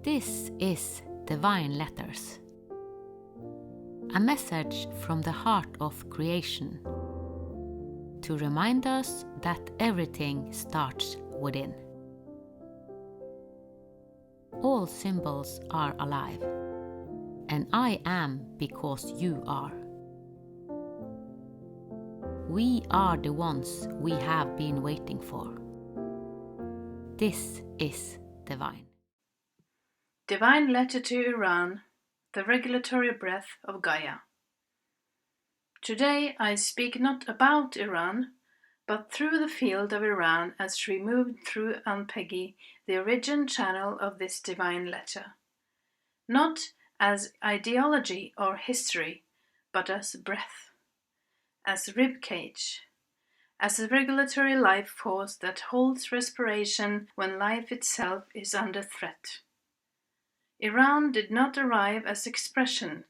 This is Divine Letters, a message from the heart of creation to remind us that everything starts within. All symbols are alive, and I am because you are. We are the ones we have been waiting for. This is divine. Divine letter to Iran, the regulatory breath of Gaia. Today I speak not about Iran, but through the field of Iran as she moved through Ann-Peggy, the origin channel of this divine letter. Not as ideology or history, but as breath, as ribcage, as a regulatory life force that holds respiration when life itself is under threat. Iran did not arrive as expression,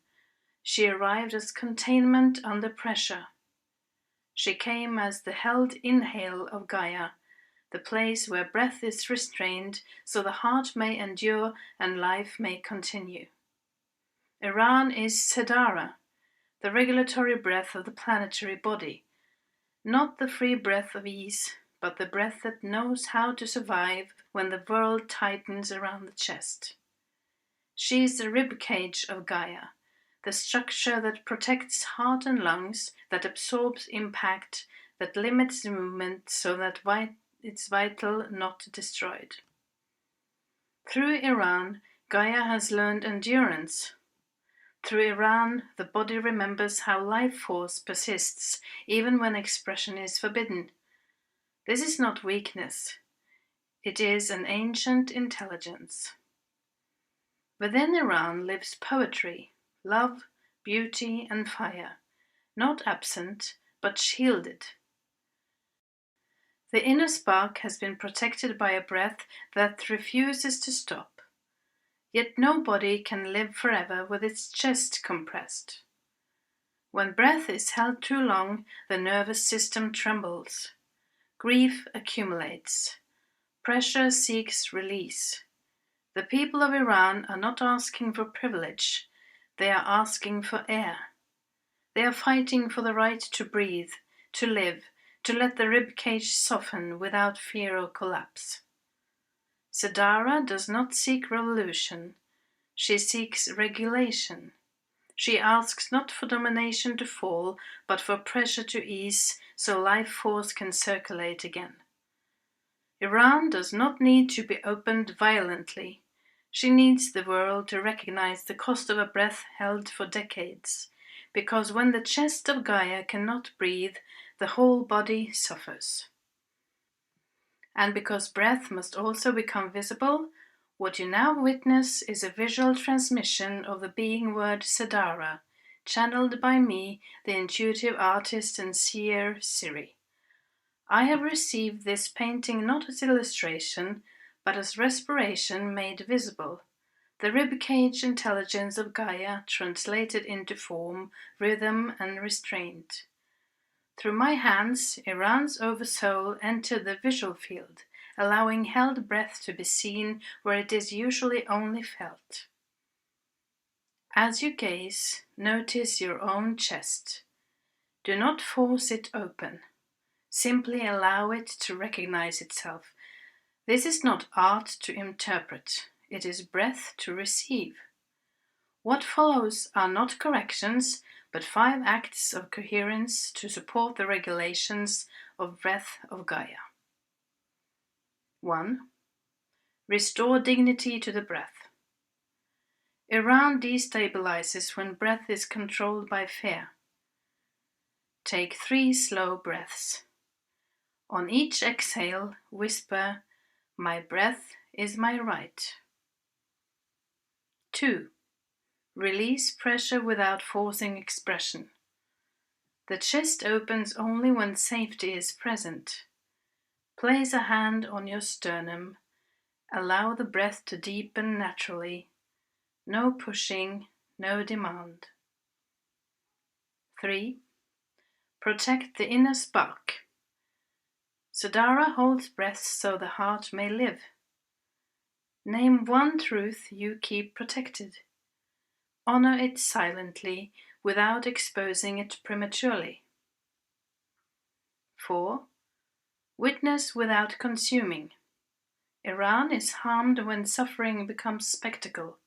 she arrived as containment under pressure. She came as the held inhale of Gaia, the place where breath is restrained so the heart may endure and life may continue. Iran is SEDARA, the regulatory breath of the planetary body, not the free breath of ease, but the breath that knows how to survive when the world tightens around the chest. She is the ribcage of Gaia, the structure that protects heart and lungs, that absorbs impact, that limits movement so that it's vital not destroyed. Through Iran, Gaia has learned endurance. Through Iran, the body remembers how life force persists even when expression is forbidden. This is not weakness. It is an ancient intelligence. Within Iran lives poetry, love, beauty, and fire, not absent, but shielded. The inner spark has been protected by a breath that refuses to stop. Yet no body can live forever with its chest compressed. When breath is held too long, the nervous system trembles. Grief accumulates. Pressure seeks release. The people of Iran are not asking for privilege, they are asking for air. They are fighting for the right to breathe, to live, to let the ribcage soften without fear or collapse. SEDARA does not seek revolution, she seeks regulation. She asks not for domination to fall, but for pressure to ease so life force can circulate again. Iran does not need to be opened violently. She needs the world to recognize the cost of a breath held for decades, because when the chest of Gaia cannot breathe, the whole body suffers. And because breath must also become visible, what you now witness is a visual transmission of the being word SEDARA, channeled by me, the intuitive artist and seer Siri. I have received this painting not as illustration, but as respiration made visible, the ribcage intelligence of Gaia translated into form, rhythm, and restraint. Through my hands, Iran's Oversoul entered the visual field, allowing held breath to be seen where it is usually only felt. As you gaze, notice your own chest. Do not force it open. Simply allow it to recognize itself. This is not art to interpret, it is breath to receive. What follows are not corrections, but 5 acts of coherence to support the regulations of breath of Gaia. 1. Restore dignity to the breath. Iran destabilizes when breath is controlled by fear. Take 3 slow breaths. On each exhale, whisper, "My breath is my right." 2. Release pressure without forcing expression. The chest opens only when safety is present. Place a hand on your sternum. Allow the breath to deepen naturally. No pushing, no demand. 3. Protect the inner spark. SEDARA holds breath so the heart may live. Name one truth you keep protected. Honor it silently without exposing it prematurely. 4. Witness without consuming. Iran is harmed when suffering becomes spectacle.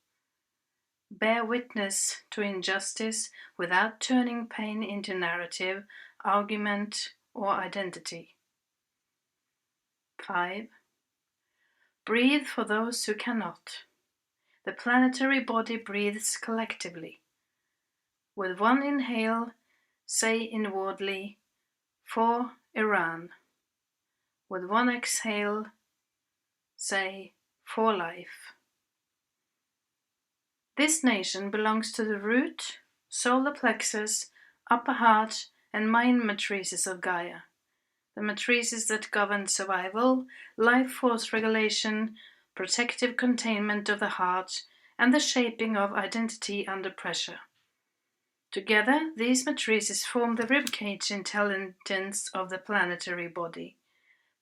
Bear witness to injustice without turning pain into narrative, argument, or identity. 5. Breathe for those who cannot. The planetary body breathes collectively. With one inhale, say inwardly, for Iran. With one exhale, say, for life. This nation belongs to the root, solar plexus, upper heart, and mind matrices of Gaia, the matrices that govern survival, life force regulation, protective containment of the heart, and the shaping of identity under pressure. Together, these matrices form the ribcage intelligence of the planetary body,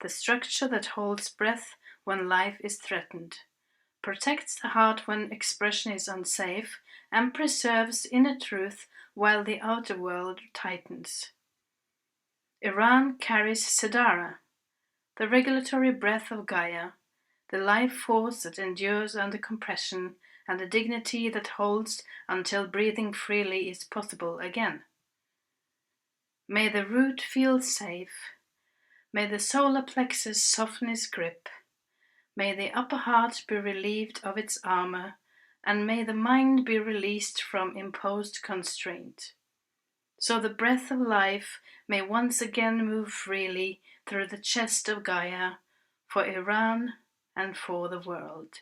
the structure that holds breath when life is threatened, protects the heart when expression is unsafe, and preserves inner truth while the outer world tightens. Iran carries SEDARA, the regulatory breath of Gaia, the life force that endures under compression, and the dignity that holds until breathing freely is possible again. May the root feel safe. May the solar plexus soften its grip. May the upper heart be relieved of its armor, and may the mind be released from imposed constraint. So the breath of life may once again move freely through the chest of Gaia, for Iran and for the world.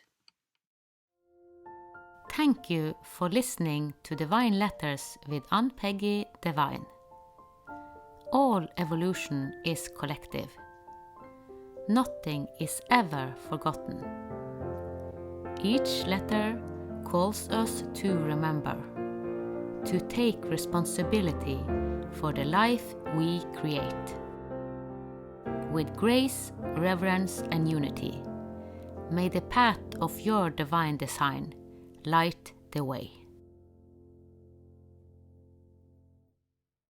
Thank you for listening to Divine Letters with Ann-Peggy Divine. All evolution is collective. Nothing is ever forgotten. Each letter calls us to remember, to take responsibility for the life we create. With grace, reverence, and unity, may the path of your divine design light the way.